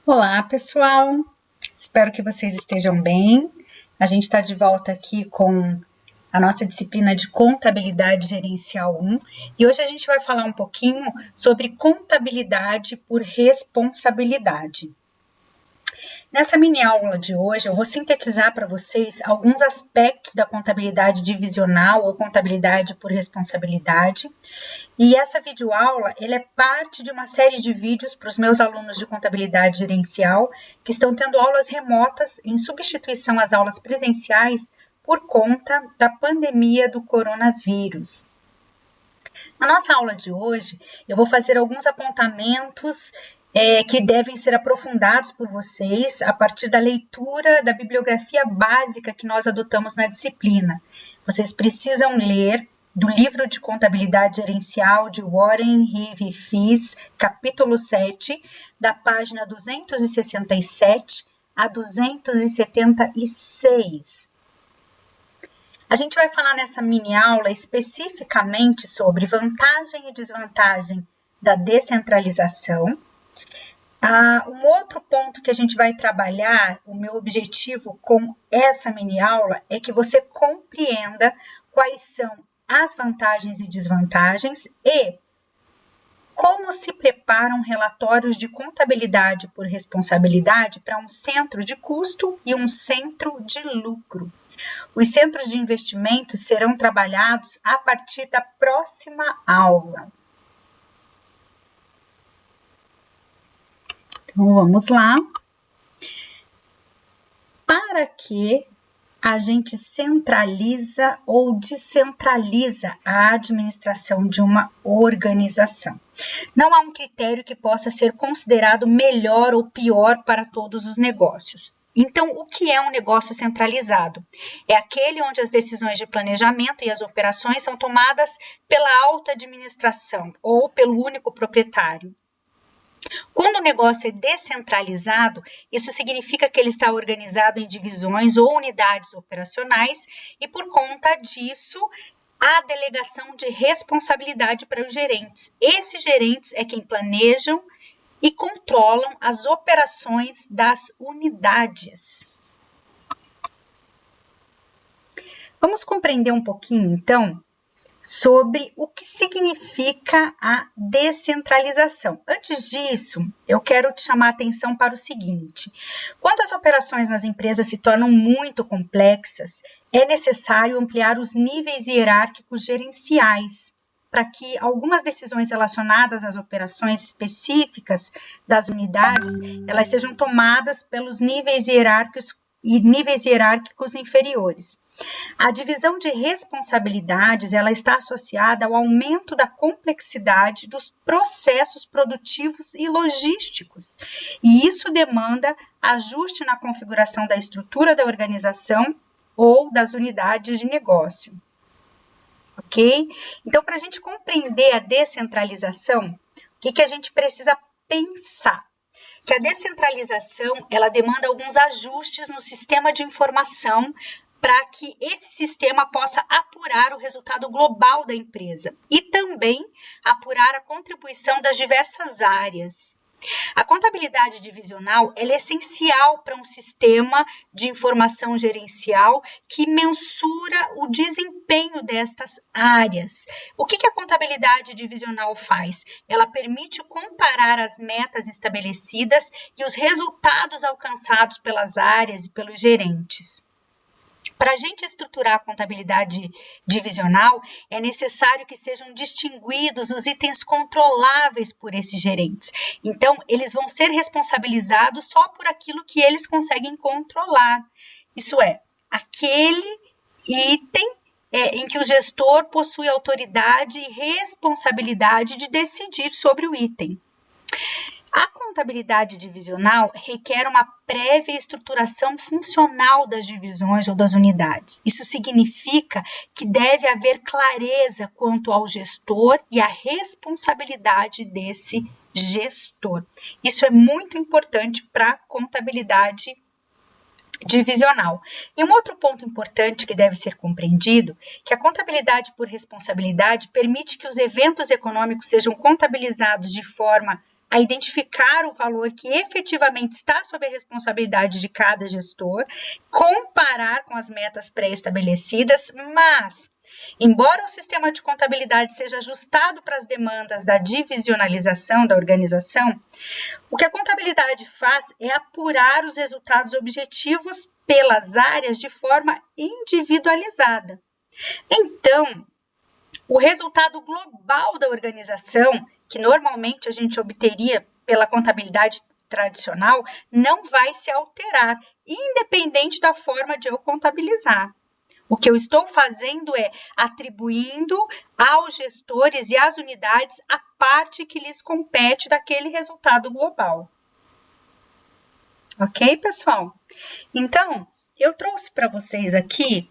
Olá, pessoal! Espero que vocês estejam bem. A gente está de volta aqui com a nossa disciplina de Contabilidade Gerencial 1 e hoje a gente vai falar um pouquinho sobre contabilidade por responsabilidade. Nessa mini aula de hoje, eu vou sintetizar para vocês alguns aspectos da contabilidade divisional ou contabilidade por responsabilidade. E essa videoaula, é parte de uma série de vídeos para os meus alunos de contabilidade gerencial que estão tendo aulas remotas em substituição às aulas presenciais por conta da pandemia do coronavírus. Na nossa aula de hoje, eu vou fazer alguns apontamentos que devem ser aprofundados por vocês a partir da leitura da bibliografia básica que nós adotamos na disciplina. Vocês precisam ler do livro de contabilidade gerencial de Warren Rive Fis, capítulo 7, da página 267 a 276. A gente vai falar nessa mini aula especificamente sobre vantagem e desvantagem da descentralização. Um outro ponto que a gente vai trabalhar, o meu objetivo com essa mini aula é que você compreenda quais são as vantagens e desvantagens e como se preparam relatórios de contabilidade por responsabilidade para um centro de custo e um centro de lucro. Os centros de investimento serão trabalhados a partir da próxima aula. Então, vamos lá. Para que a gente centraliza ou descentraliza a administração de uma organização? Não há um critério que possa ser considerado melhor ou pior para todos os negócios. Então, o que é um negócio centralizado? É aquele onde as decisões de planejamento e as operações são tomadas pela alta administração ou pelo único proprietário. Quando o negócio é descentralizado, isso significa que ele está organizado em divisões ou unidades operacionais e, por conta disso, há delegação de responsabilidade para os gerentes. Esses gerentes é quem planejam e controlam as operações das unidades. Vamos compreender um pouquinho, então, sobre o que significa a descentralização. Antes disso, eu quero te chamar a atenção para o seguinte: quando as operações nas empresas se tornam muito complexas, é necessário ampliar os níveis hierárquicos gerenciais, para que algumas decisões relacionadas às operações específicas das unidades, elas sejam tomadas pelos níveis hierárquicos inferiores. A divisão de responsabilidades, ela está associada ao aumento da complexidade dos processos produtivos e logísticos, e isso demanda ajuste na configuração da estrutura da organização ou das unidades de negócio. Ok? Então, para a gente compreender a descentralização, o que a gente precisa pensar? Que a descentralização, ela demanda alguns ajustes no sistema de informação para que esse sistema possa apurar o resultado global da empresa e também apurar a contribuição das diversas áreas. A contabilidade divisional é essencial para um sistema de informação gerencial que mensura o desempenho destas áreas. O que a contabilidade divisional faz? Ela permite comparar as metas estabelecidas e os resultados alcançados pelas áreas e pelos gerentes. Para a gente estruturar a contabilidade divisional, é necessário que sejam distinguidos os itens controláveis por esses gerentes. Então, eles vão ser responsabilizados só por aquilo que eles conseguem controlar. Isso é, aquele item em que o gestor possui autoridade e responsabilidade de decidir sobre o item. A contabilidade divisional requer uma prévia estruturação funcional das divisões ou das unidades. Isso significa que deve haver clareza quanto ao gestor e à responsabilidade desse gestor. Isso é muito importante para a contabilidade divisional. E um outro ponto importante que deve ser compreendido, que a contabilidade por responsabilidade permite que os eventos econômicos sejam contabilizados de forma a identificar o valor que efetivamente está sob a responsabilidade de cada gestor, comparar com as metas pré-estabelecidas, mas, embora o sistema de contabilidade seja ajustado para as demandas da divisionalização da organização, o que a contabilidade faz é apurar os resultados objetivos pelas áreas de forma individualizada. Então, o resultado global da organização, que normalmente a gente obteria pela contabilidade tradicional, não vai se alterar, independente da forma de eu contabilizar. O que eu estou fazendo é atribuindo aos gestores e às unidades a parte que lhes compete daquele resultado global. Ok, pessoal? Então, eu trouxe para vocês aqui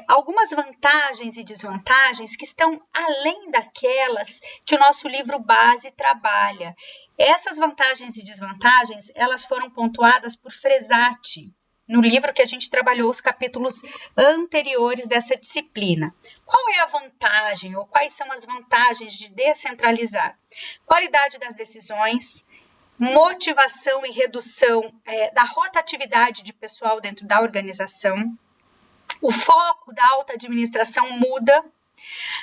algumas vantagens e desvantagens que estão além daquelas que o nosso livro base trabalha. Essas vantagens e desvantagens, elas foram pontuadas por Fresati, no livro que a gente trabalhou os capítulos anteriores dessa disciplina. Qual é a vantagem ou quais são as vantagens de descentralizar? Qualidade das decisões, motivação e redução da rotatividade de pessoal dentro da organização, o foco da alta administração muda,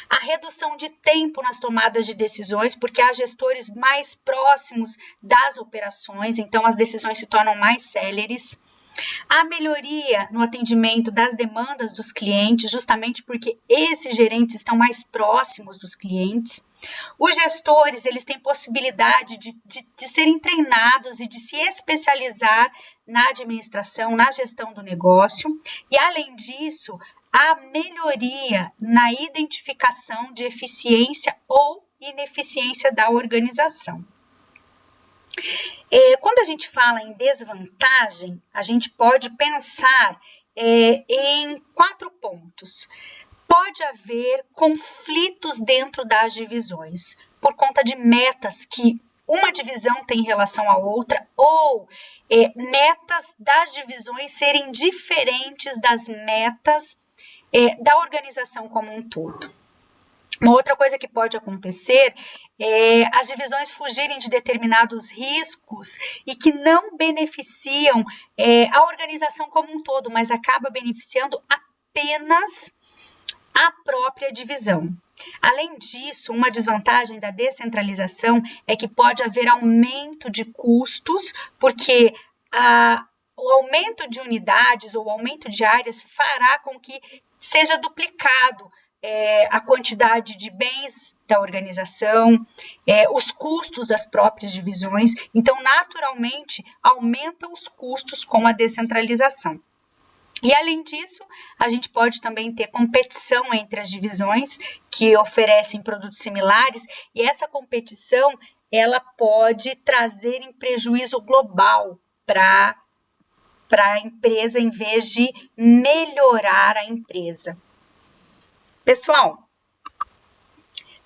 a redução de tempo nas tomadas de decisões, porque há gestores mais próximos das operações, então as decisões se tornam mais céleres. A melhoria no atendimento das demandas dos clientes, justamente porque esses gerentes estão mais próximos dos clientes. Os gestores, eles têm possibilidade de serem treinados e de se especializar na administração, na gestão do negócio. E, além disso, a melhoria na identificação de eficiência ou ineficiência da organização. Quando a gente fala em desvantagem, a gente pode pensar em 4 pontos. Pode haver conflitos dentro das divisões, por conta de metas que uma divisão tem em relação à outra, ou metas das divisões serem diferentes das metas da organização como um todo. Uma outra coisa que pode acontecer é as divisões fugirem de determinados riscos e que não beneficiam a organização como um todo, mas acaba beneficiando apenas a própria divisão. Além disso, uma desvantagem da descentralização é que pode haver aumento de custos, porque o aumento de unidades ou aumento de áreas fará com que seja duplicado a quantidade de bens da organização, os custos das próprias divisões. Então, naturalmente, aumentam os custos com a descentralização. E, além disso, a gente pode também ter competição entre as divisões que oferecem produtos similares, e essa competição ela pode trazer em prejuízo global para a empresa, em vez de melhorar a empresa. Pessoal,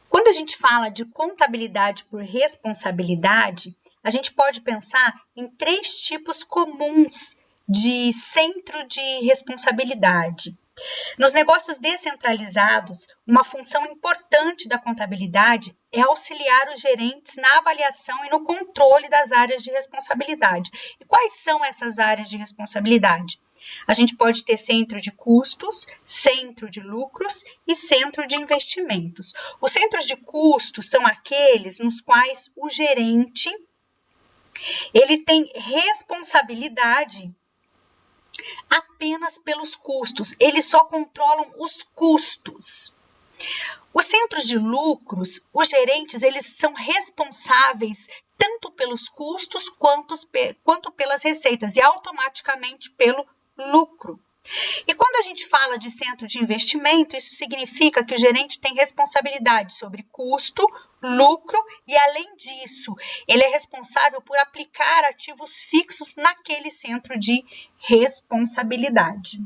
quando a gente fala de contabilidade por responsabilidade, a gente pode pensar em 3 tipos comuns de centro de responsabilidade. Nos negócios descentralizados, uma função importante da contabilidade é auxiliar os gerentes na avaliação e no controle das áreas de responsabilidade. E quais são essas áreas de responsabilidade? A gente pode ter centro de custos, centro de lucros e centro de investimentos. Os centros de custos são aqueles nos quais o gerente ele tem responsabilidade apenas pelos custos, eles só controlam os custos. Os centros de lucros, os gerentes, eles são responsáveis tanto pelos custos quanto pelas receitas e automaticamente pelo lucro. E quando a gente fala de centro de investimento, isso significa que o gerente tem responsabilidade sobre custo, lucro e, além disso, ele é responsável por aplicar ativos fixos naquele centro de responsabilidade.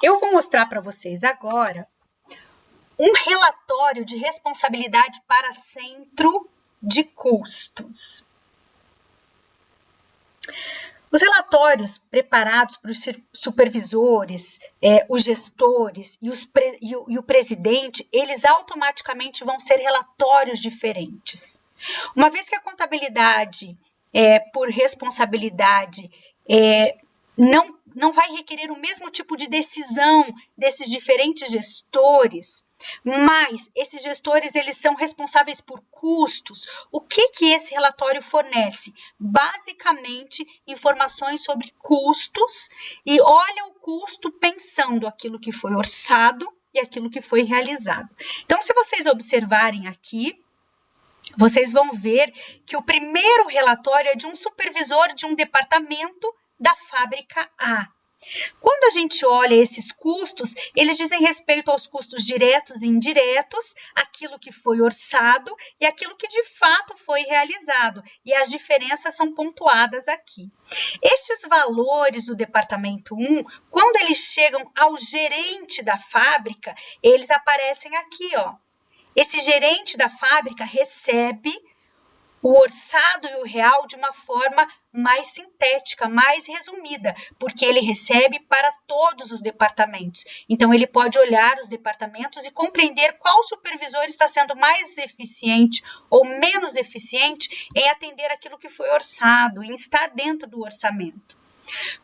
Eu vou mostrar para vocês agora um relatório de responsabilidade para centro de custos. Os relatórios preparados por supervisores, os gestores e o presidente, eles automaticamente vão ser relatórios diferentes. Uma vez que a contabilidade por responsabilidade não vai requerer o mesmo tipo de decisão desses diferentes gestores, mas esses gestores eles são responsáveis por custos. O que esse relatório fornece? Basicamente, informações sobre custos e olha o custo pensando aquilo que foi orçado e aquilo que foi realizado. Então, se vocês observarem aqui, vocês vão ver que o primeiro relatório é de um supervisor de um departamento da fábrica A. Quando a gente olha esses custos, eles dizem respeito aos custos diretos e indiretos, aquilo que foi orçado e aquilo que de fato foi realizado. E as diferenças são pontuadas aqui. Estes valores do departamento 1, quando eles chegam ao gerente da fábrica, eles aparecem aqui, ó. Esse gerente da fábrica recebe o orçado e o real de uma forma mais sintética, mais resumida, porque ele recebe para todos os departamentos. Então, ele pode olhar os departamentos e compreender qual supervisor está sendo mais eficiente ou menos eficiente em atender aquilo que foi orçado, em estar dentro do orçamento.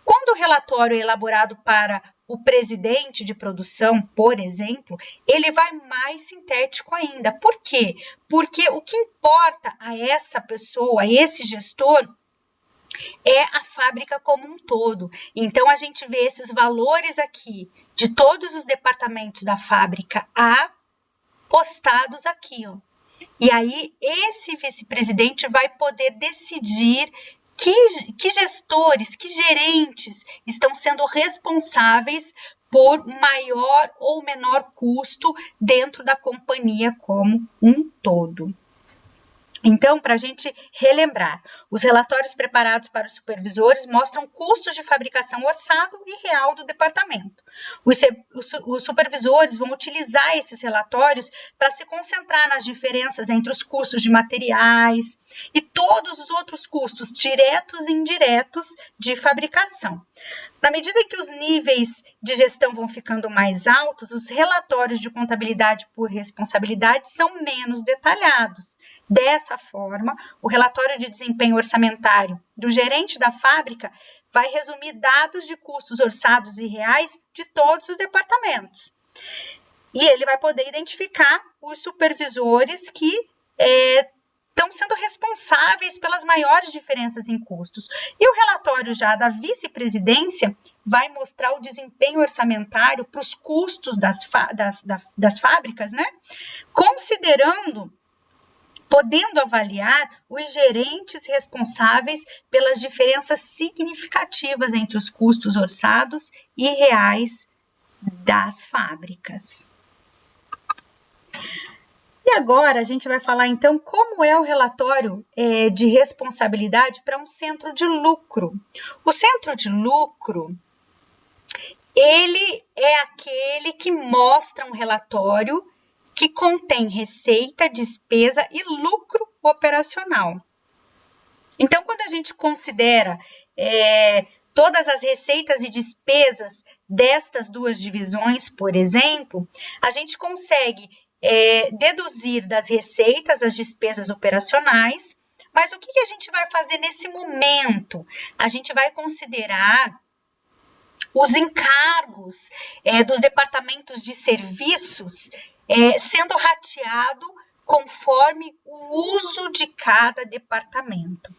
Quando o relatório é elaborado para o presidente de produção, por exemplo, ele vai mais sintético ainda. Por quê? Porque o que importa a essa pessoa, a esse gestor, é a fábrica como um todo. Então, a gente vê esses valores aqui de todos os departamentos da fábrica A postados aqui, ó. E aí, esse vice-presidente vai poder decidir que gestores, que gerentes estão sendo responsáveis por maior ou menor custo dentro da companhia como um todo. Então, para a gente relembrar, os relatórios preparados para os supervisores mostram custos de fabricação orçado e real do departamento. Os supervisores vão utilizar esses relatórios para se concentrar nas diferenças entre os custos de materiais e todos os outros custos diretos e indiretos de fabricação. Na medida que os níveis de gestão vão ficando mais altos, os relatórios de contabilidade por responsabilidade são menos detalhados. Dessa forma, o relatório de desempenho orçamentário do gerente da fábrica vai resumir dados de custos orçados e reais de todos os departamentos. E ele vai poder identificar os supervisores que estão sendo responsáveis pelas maiores diferenças em custos. E o relatório já da vice-presidência vai mostrar o desempenho orçamentário para os custos das fábricas, né? Podendo avaliar os gerentes responsáveis pelas diferenças significativas entre os custos orçados e reais das fábricas. E agora a gente vai falar então como é o relatório de responsabilidade para um centro de lucro. O centro de lucro, ele é aquele que mostra um relatório que contém receita, despesa e lucro operacional. Então, quando a gente considera todas as receitas e despesas destas duas divisões, por exemplo, a gente consegue deduzir das receitas as despesas operacionais, mas o que a gente vai fazer nesse momento? A gente vai considerar os encargos dos departamentos de serviços sendo rateado conforme o uso de cada departamento.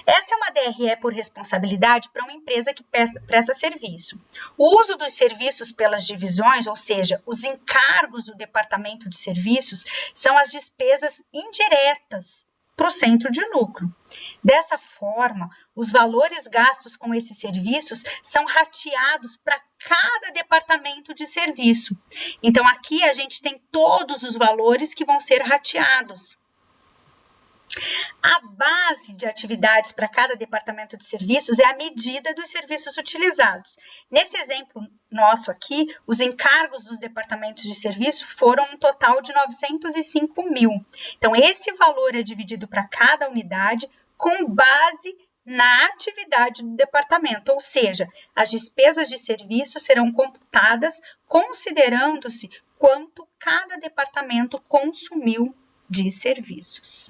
Essa é uma DRE por responsabilidade para uma empresa que presta serviço. O uso dos serviços pelas divisões, ou seja, os encargos do departamento de serviços, são as despesas indiretas para o centro de lucro. Dessa forma, os valores gastos com esses serviços são rateados para cada departamento de serviço. Então, aqui a gente tem todos os valores que vão ser rateados. A base de atividades para cada departamento de serviços é a medida dos serviços utilizados. Nesse exemplo nosso aqui, os encargos dos departamentos de serviço foram um total de 905 mil. Então, esse valor é dividido para cada unidade com base na atividade do departamento, ou seja, as despesas de serviço serão computadas considerando-se quanto cada departamento consumiu de serviços.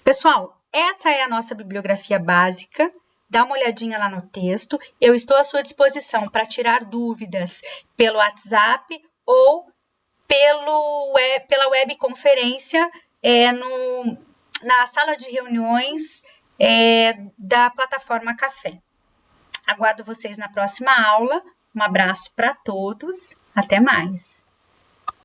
Pessoal, essa é a nossa bibliografia básica. Dá uma olhadinha lá no texto. Eu estou à sua disposição para tirar dúvidas pelo WhatsApp ou pela webconferência na sala de reuniões da plataforma Café. Aguardo vocês na próxima aula. Um abraço para todos. Até mais.